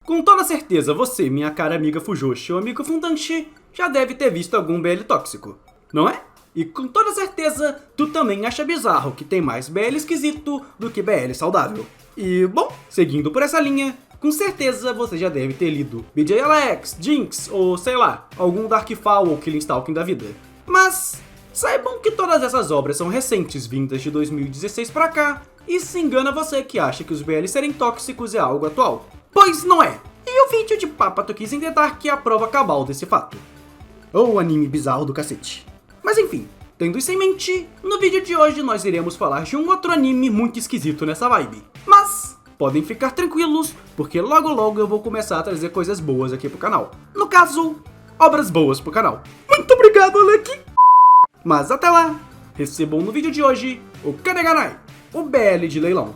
Com toda certeza você, minha cara amiga Fujoshi ou amigo Fundanshi, já deve ter visto algum BL tóxico, não é? E com toda certeza, tu também acha bizarro que tem mais BL esquisito do que BL saudável. E, bom, seguindo por essa linha, com certeza você já deve ter lido BJ Alex, Jinx ou, sei lá, algum Darkfall ou Killing Stalking da vida. Mas saibam que todas essas obras são recentes, vindas de 2016 pra cá, e se engana você que acha que os BL serem tóxicos é algo atual. Pois não é. E o vídeo de Papato Kiss in the Dark é a prova cabal desse fato. Ou anime bizarro do cacete. Mas enfim, tendo isso em mente, no vídeo de hoje nós iremos falar de um outro anime muito esquisito nessa vibe. Mas podem ficar tranquilos, porque logo logo eu vou começar a trazer coisas boas aqui pro canal. No caso, obras boas pro canal. Muito obrigado, Alec! Mas até lá, recebam no vídeo de hoje o Kaneganai, o BL de leilão.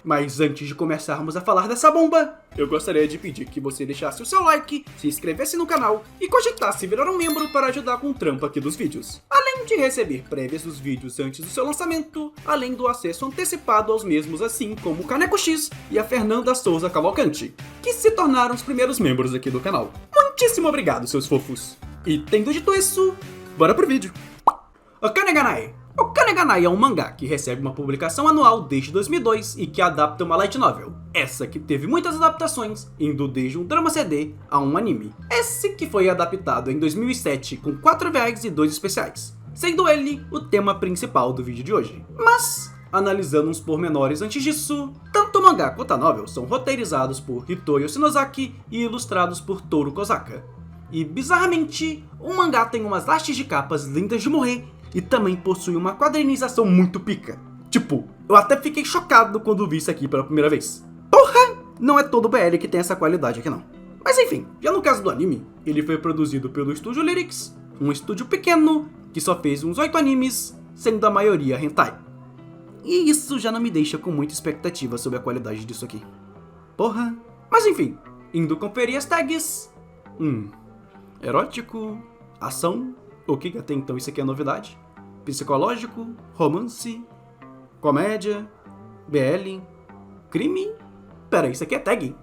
Mas antes de começarmos a falar dessa bomba, eu gostaria de pedir que você deixasse o seu like, se inscrevesse no canal e cogitasse virar um membro para ajudar com o trampo aqui dos vídeos. Além de receber prévias dos vídeos antes do seu lançamento, além do acesso antecipado aos mesmos, assim como o Caneco X e a Fernanda Souza Cavalcante, que se tornaram os primeiros membros aqui do canal. Muitíssimo obrigado, seus fofos! E tendo dito isso, bora pro vídeo! O Kaneganai. O Kaneganai é um mangá que recebe uma publicação anual desde 2002 e que adapta uma light novel. Essa que teve muitas adaptações, indo desde um drama CD a um anime. Esse que foi adaptado em 2007 com 4 VAs e 2 especiais, sendo ele o tema principal do vídeo de hoje. Mas, analisando uns pormenores antes disso, tanto o mangá quanto a novel são roteirizados por Hitoyo Shinozaki e ilustrados por Toru Kozaka. E bizarramente, o mangá tem umas hastes de capas lindas de morrer e também possui uma quadrinização muito pica. Tipo, eu até fiquei chocado quando vi isso aqui pela primeira vez. Porra! Não é todo BL que tem essa qualidade aqui não. Mas enfim, já no caso do anime, ele foi produzido pelo estúdio Lyrics, um estúdio pequeno que só fez uns 8 animes, sendo a maioria hentai. E isso já não me deixa com muita expectativa sobre a qualidade disso aqui. Porra! Mas enfim, indo conferir as tags... erótico, ação, o que até então isso aqui é novidade, psicológico, romance, comédia, BL, crime... Pera, isso aqui é tag?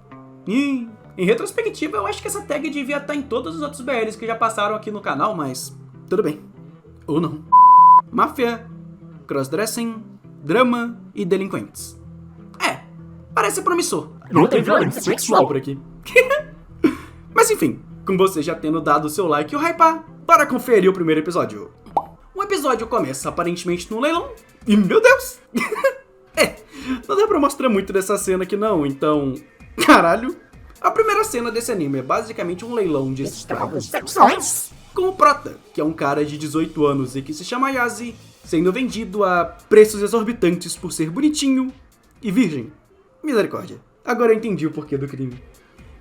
Em retrospectiva eu acho que essa tag devia estar em todos os outros BLs que já passaram aqui no canal, mas tudo bem. Ou não. Máfia, crossdressing, drama e delinquentes. É, parece promissor. Não tem violência sexual por aqui. Mas enfim, com você já tendo dado o seu like e o hypar, bora conferir o primeiro episódio. O episódio começa aparentemente num leilão, e meu Deus! Não dá pra mostrar muito dessa cena aqui não, então... Caralho! A primeira cena desse anime é basicamente um leilão de escravos sexuais, com o prota, que é um cara de 18 anos e que se chama Yase, sendo vendido a preços exorbitantes por ser bonitinho e virgem. Misericórdia. Agora eu entendi o porquê do crime.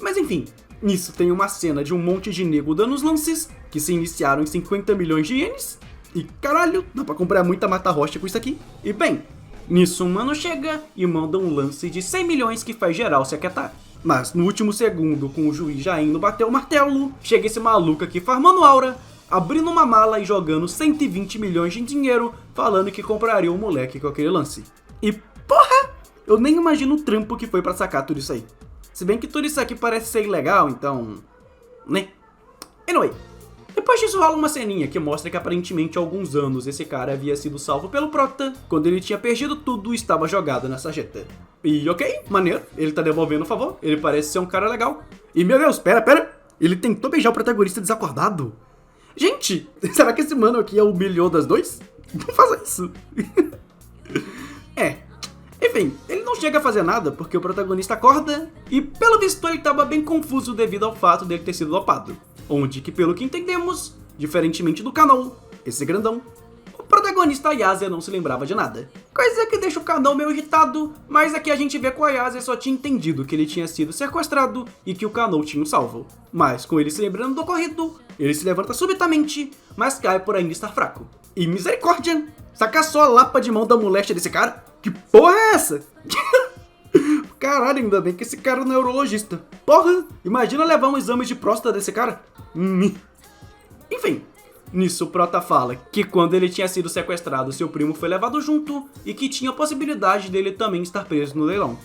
Mas enfim... Nisso tem uma cena de um monte de nego dando os lances, que se iniciaram em 50 milhões de ienes. E caralho, dá pra comprar muita mata-rocha com isso aqui. E bem, nisso um mano chega e manda um lance de 100 milhões que faz geral se aquietar. Mas no último segundo, com o juiz já indo bater o martelo, chega esse maluco aqui farmando aura, abrindo uma mala e jogando 120 milhões de dinheiro, falando que compraria o moleque com aquele lance. E porra, eu nem imagino o trampo que foi pra sacar tudo isso aí. Se bem que tudo isso aqui parece ser ilegal, então... né? Anyway, depois disso rola uma ceninha que mostra que aparentemente há alguns anos esse cara havia sido salvo pelo prota quando ele tinha perdido tudo e estava jogado na sarjeta. E ok, maneiro, ele tá devolvendo o favor, ele parece ser um cara legal. E meu Deus, pera, ele tentou beijar o protagonista desacordado. Gente, será que esse mano aqui é o melhor das dois? Não faça isso. Enfim, ele não chega a fazer nada porque o protagonista acorda e pelo visto ele estava bem confuso devido ao fato dele ter sido dopado. Onde que pelo que entendemos, diferentemente do Kanou, esse grandão, o protagonista Ayase não se lembrava de nada. Coisa que deixa o Kanou meio irritado, mas aqui a gente vê que o Ayase só tinha entendido que ele tinha sido sequestrado e que o Kanou tinha o salvo. Mas com ele se lembrando do ocorrido, ele se levanta subitamente, mas cai por ainda estar fraco. E misericórdia, saca só a lapa de mão da moléstia desse cara? Que porra é essa? Caralho, ainda bem que esse cara não é urologista. Porra, imagina levar um exame de próstata desse cara. Enfim, nisso o prota fala que quando ele tinha sido sequestrado, seu primo foi levado junto e que tinha a possibilidade dele também estar preso no leilão.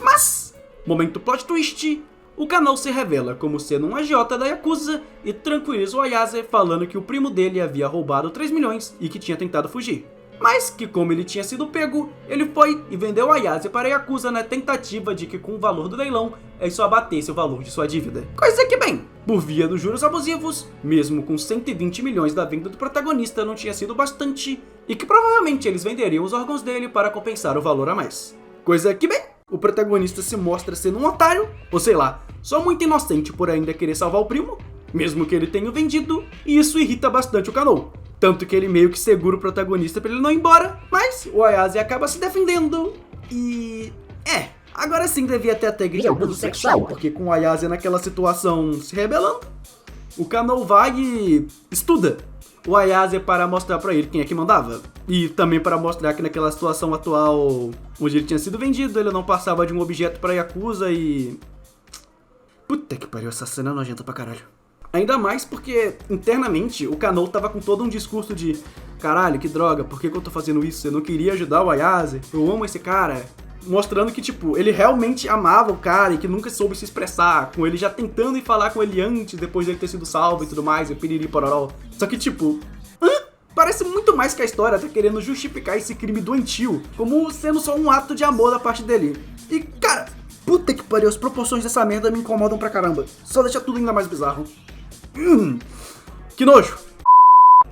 Mas, momento plot twist, o Kanao se revela como sendo um agiota da Yakuza e tranquiliza o Ayase falando que o primo dele havia roubado 3 milhões e que tinha tentado fugir. Mas que como ele tinha sido pego, ele foi e vendeu o Ayase para a Yakuza na tentativa de que com o valor do leilão, isso abatesse o valor de sua dívida. Coisa que bem, por via dos juros abusivos, mesmo com 120 milhões da venda do protagonista não tinha sido bastante, e que provavelmente eles venderiam os órgãos dele para compensar o valor a mais. Coisa que bem, o protagonista se mostra sendo um otário, ou sei lá, só muito inocente por ainda querer salvar o primo, mesmo que ele tenha o vendido, e isso irrita bastante o Kanao. Tanto que ele meio que segura o protagonista pra ele não ir embora, mas o Ayase acaba se defendendo e... agora sim devia ter a tag de abuso sexual, porque com o Ayase naquela situação se rebelando, o Kanao vai e estuda o Ayase para mostrar pra ele quem é que mandava. E também para mostrar que naquela situação atual, onde ele tinha sido vendido, ele não passava de um objeto pra Yakuza e... Puta que pariu, essa cena é nojenta pra caralho. Ainda mais porque, internamente, o Kanao tava com todo um discurso de caralho, que droga, por que eu tô fazendo isso? Eu não queria ajudar o Ayase, eu amo esse cara. Mostrando que, tipo, ele realmente amava o cara e que nunca soube se expressar, com ele já tentando ir falar com ele antes, depois dele ter sido salvo e tudo mais, e piriri pororó. Só que, tipo, parece muito mais que a história tá querendo justificar esse crime doentio como sendo só um ato de amor da parte dele. E, cara, puta que pariu, as proporções dessa merda me incomodam pra caramba. Só deixa tudo ainda mais bizarro. Que nojo.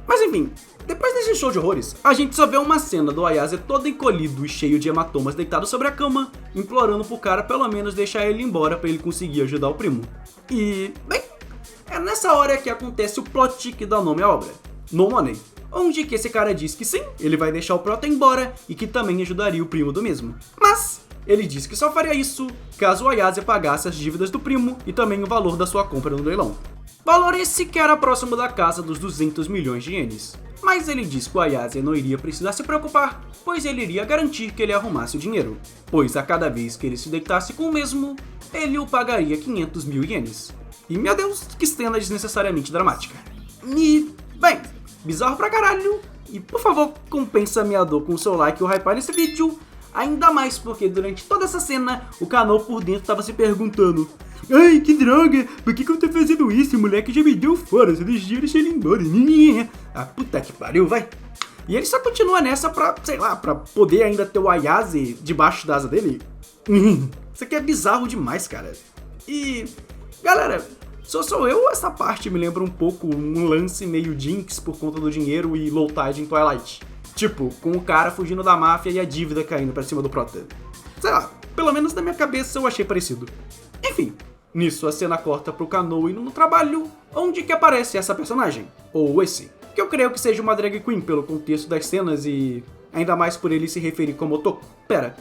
Mas enfim, depois desse show de horrores, a gente só vê uma cena do Ayase todo encolhido e cheio de hematomas deitado sobre a cama, implorando pro cara pelo menos deixar ele embora pra ele conseguir ajudar o primo. E, bem, é nessa hora que acontece o plot que dá nome à obra, No Money, onde que esse cara diz que sim, ele vai deixar o prota embora e que também ajudaria o primo do mesmo. Mas ele diz que só faria isso caso o Ayase pagasse as dívidas do primo e também o valor da sua compra no leilão. Valor esse que era próximo da casa dos 200 milhões de ienes. Mas ele diz que o Ayase não iria precisar se preocupar, pois ele iria garantir que ele arrumasse o dinheiro. Pois a cada vez que ele se deitasse com o mesmo, ele o pagaria 500 mil ienes. E meu Deus, que cena desnecessariamente dramática. E, bem, bizarro pra caralho. E por favor, compensa minha dor com o seu like e o hype nesse vídeo. Ainda mais porque durante toda essa cena, o Kanao por dentro tava se perguntando: ai, que droga, por que eu tô fazendo isso? O moleque já me deu fora, só deixei ele embora. Ah, puta que pariu, vai. E ele só continua nessa pra, sei lá, pra poder ainda ter o Ayase debaixo da asa dele. Isso aqui é bizarro demais, cara. E, galera, sou eu ou essa parte me lembra um pouco um lance meio Jinx por conta do dinheiro e low tide em Twilight? Tipo, com o cara fugindo da máfia e a dívida caindo pra cima do prota. Sei lá, pelo menos na minha cabeça eu achei parecido. Enfim, nisso a cena corta pro Kanao indo no trabalho, onde que aparece essa personagem, ou esse, que eu creio que seja uma drag queen pelo contexto das cenas e ainda mais por ele se referir como otaku. Pera,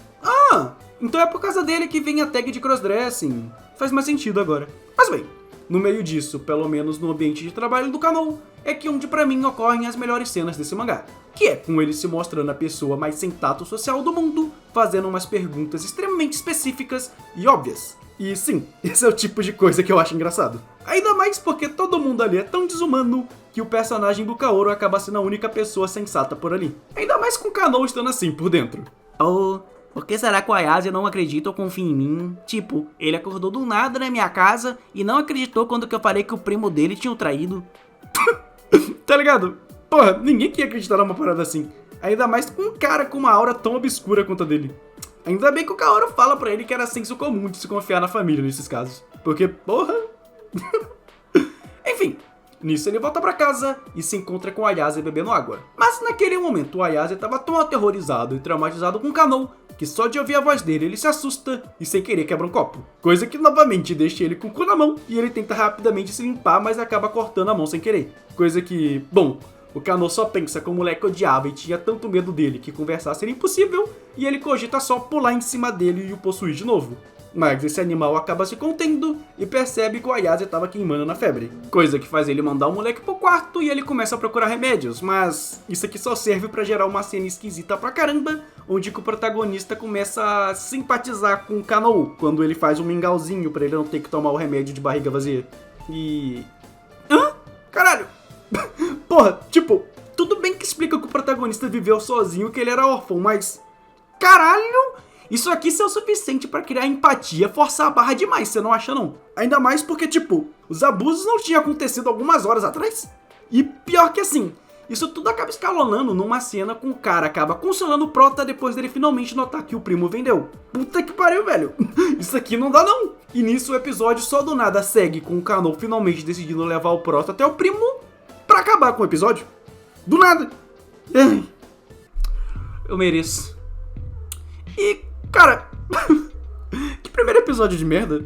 então é por causa dele que vem a tag de crossdressing, faz mais sentido agora. Mas bem, no meio disso, pelo menos no ambiente de trabalho do Kanao, é que onde pra mim ocorrem as melhores cenas desse mangá, que é com ele se mostrando a pessoa mais sem tato social do mundo, fazendo umas perguntas extremamente específicas e óbvias. E sim, esse é o tipo de coisa que eu acho engraçado. Ainda mais porque todo mundo ali é tão desumano que o personagem do Kaoru acaba sendo a única pessoa sensata por ali. Ainda mais com o Kanao estando assim por dentro. Oh, por que será que o Ayase não acredita ou confia em mim? Tipo, ele acordou do nada na minha casa e não acreditou quando que eu falei que o primo dele tinha o traído. Tá ligado? Porra, ninguém quer acreditar numa parada assim. Ainda mais com um cara com uma aura tão obscura quanto a dele. Ainda bem que o Kaoru fala pra ele que era senso comum de se confiar na família nesses casos. Porque, porra... Enfim, nisso ele volta pra casa e se encontra com o Ayase bebendo água. Mas naquele momento o Ayase tava tão aterrorizado e traumatizado com o Kanao que só de ouvir a voz dele ele se assusta e sem querer quebra um copo. Coisa que novamente deixa ele com o cu na mão e ele tenta rapidamente se limpar, mas acaba cortando a mão sem querer. Coisa que, bom, o Kanao só pensa que o moleque odiava e tinha tanto medo dele que conversar seria impossível e ele cogita só pular em cima dele e o possuir de novo. Mas esse animal acaba se contendo e percebe que o Ayase estava queimando na febre. Coisa que faz ele mandar o moleque pro quarto e ele começa a procurar remédios, mas isso aqui só serve pra gerar uma cena esquisita pra caramba, onde que o protagonista começa a simpatizar com o Kanao, quando ele faz um mingauzinho pra ele não ter que tomar o remédio de barriga vazia. E... Caralho! Porra, tipo, tudo bem que explica que o protagonista viveu sozinho, que ele era órfão, mas... Caralho! Isso aqui é o suficiente pra criar empatia, forçar a barra demais, você não acha não? Ainda mais porque, tipo, os abusos não tinham acontecido algumas horas atrás. E pior que assim, isso tudo acaba escalonando numa cena com o cara acaba consolando o Prota depois dele finalmente notar que o primo vendeu. Puta que pariu, velho. Isso aqui não dá não. E nisso o episódio só do nada segue com o Kano finalmente decidindo levar o Prota até o primo pra acabar com o episódio. Do nada. Eu mereço. E, cara, que primeiro episódio de merda.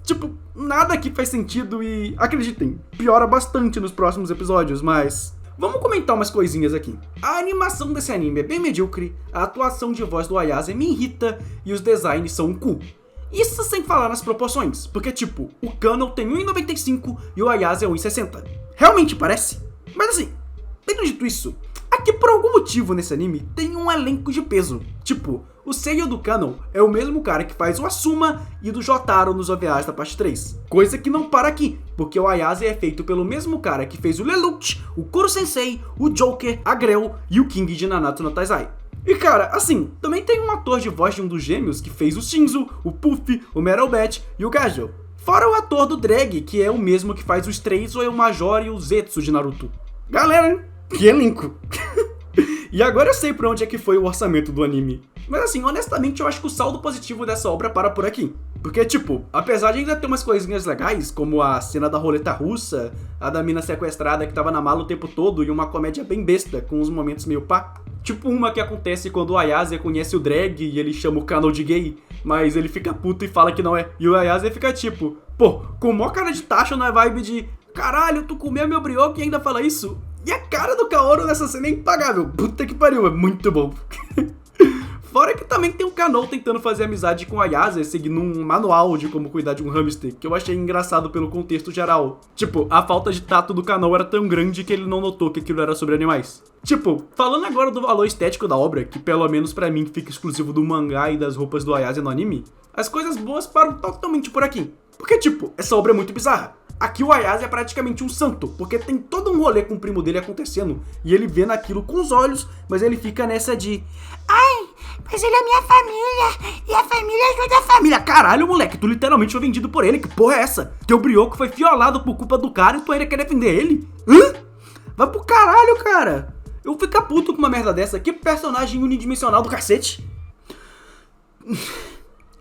Tipo, nada aqui faz sentido e, acreditem, piora bastante nos próximos episódios, mas vamos comentar umas coisinhas aqui. A animação desse anime é bem medíocre, a atuação de voz do Ayase me irrita e os designs são um cu. Isso sem falar nas proporções, porque tipo, o Kano tem 1,95 e o Ayase é 1,60. Realmente parece. Mas assim, tendo dito isso, aqui por algum motivo nesse anime tem um elenco de peso. Tipo, o seiyuu do Kano é o mesmo cara que faz o Asuma e do Jotaro nos OVAs da parte 3. Coisa que não para aqui, porque o Ayase é feito pelo mesmo cara que fez o Lelouch, o Kuro Sensei, o Joker, a Grell e o King de Nanatsu no Taizai. E cara, assim, também tem um ator de voz de um dos gêmeos que fez o Shinzo, o Puff, o Metal Bat e o Gajo. Fora o ator do Drag, que é o mesmo que faz os três ou o Major e o Zetsu de Naruto. Galera, que elenco! E agora eu sei pra onde é que foi o orçamento do anime. Mas assim, honestamente eu acho que o saldo positivo dessa obra para por aqui. Porque tipo, apesar de ainda ter umas coisinhas legais, como a cena da roleta russa, a da mina sequestrada que tava na mala o tempo todo e uma comédia bem besta, com uns momentos meio pá. Tipo uma que acontece quando o Ayase conhece o Drag e ele chama o Kano de gay, mas ele fica puto e fala que não é. E o Ayase fica tipo, pô, com mó cara de tacho na vibe de caralho, tu comeu meu brioque e ainda fala isso? E a cara do Kaoru nessa cena é impagável. Puta que pariu, é muito bom. Fora que também tem o Kano tentando fazer amizade com a Ayase, seguindo um manual de como cuidar de um hamster, que eu achei engraçado pelo contexto geral. Tipo, a falta de tato do Kano era tão grande que ele não notou que aquilo era sobre animais. Tipo, falando agora do valor estético da obra, que pelo menos pra mim fica exclusivo do mangá e das roupas do Ayase no anime, as coisas boas param totalmente por aqui. Porque tipo, essa obra é muito bizarra. Aqui o Ayase é praticamente um santo, porque tem todo um rolê com o primo dele acontecendo, e ele vê naquilo com os olhos, mas ele fica nessa de ai, mas ele é minha família, e a família ajuda a família. Caralho, moleque, tu literalmente foi vendido por ele, que porra é essa? Teu brioco foi violado por culpa do cara e tu ainda quer defender ele? Hã? Vai pro caralho, cara. Eu fico puto com uma merda dessa, que personagem unidimensional do cacete.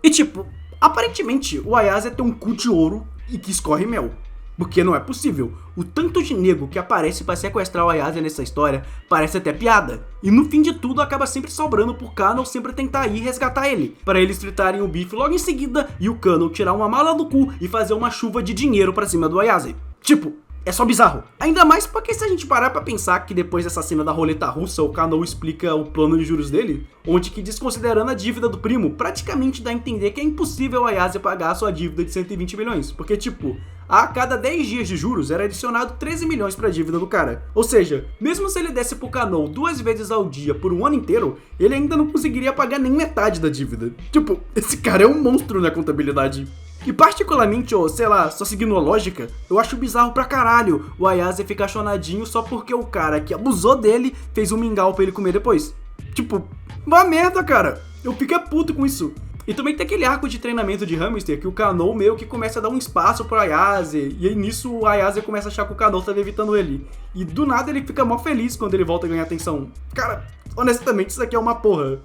E tipo, aparentemente o Ayase tem um cu de ouro e que escorre mel. Porque não é possível. O tanto de nego que aparece pra sequestrar o Ayase nessa história parece até piada. E no fim de tudo acaba sempre sobrando pro Kano sempre tentar ir resgatar ele, para eles fritarem o bife logo em seguida e o Kano tirar uma mala do cu e fazer uma chuva de dinheiro pra cima do Ayase. Tipo, é só bizarro. Ainda mais porque se a gente parar pra pensar que depois dessa cena da roleta russa, o Kano explica o plano de juros dele, onde que desconsiderando a dívida do primo, praticamente dá a entender que é impossível o Ayase pagar a sua dívida de 120 milhões. Porque tipo, a cada 10 dias de juros era adicionado 13 milhões pra dívida do cara. Ou seja, mesmo se ele desse pro Kano 2 vezes ao dia por um ano inteiro, ele ainda não conseguiria pagar nem metade da dívida. Tipo, esse cara é um monstro na contabilidade. E particularmente, ou sei lá, só seguindo a lógica, eu acho bizarro pra caralho o Ayase ficar chonadinho só porque o cara que abusou dele fez um mingau pra ele comer depois. Tipo, uma merda, cara. Eu fico puto com isso. E também tem aquele arco de treinamento de hamster que o Kano meio que começa a dar um espaço pro Ayase, e aí nisso o Ayase começa a achar que o Kano tá evitando ele. E do nada ele fica mó feliz quando ele volta a ganhar atenção. Cara, honestamente isso aqui é uma porra.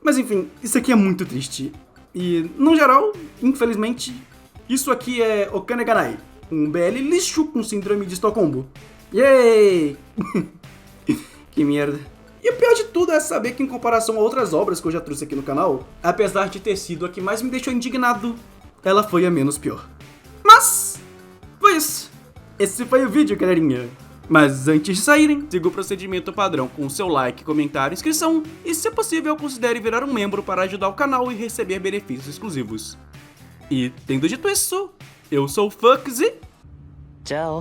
Mas enfim, isso aqui é muito triste. E, no geral, infelizmente, isso aqui é Okaneganai, um BL lixo com síndrome de Estocolmo. Yay! Que merda. E o pior de tudo é saber que em comparação a outras obras que eu já trouxe aqui no canal, apesar de ter sido a que mais me deixou indignado, ela foi a menos pior. Mas, foi isso. Esse foi o vídeo, galerinha. Mas antes de saírem, siga o procedimento padrão com seu like, comentário, inscrição e, se possível, considere virar um membro para ajudar o canal e receber benefícios exclusivos. E, tendo dito isso, eu sou o Fux e... tchau!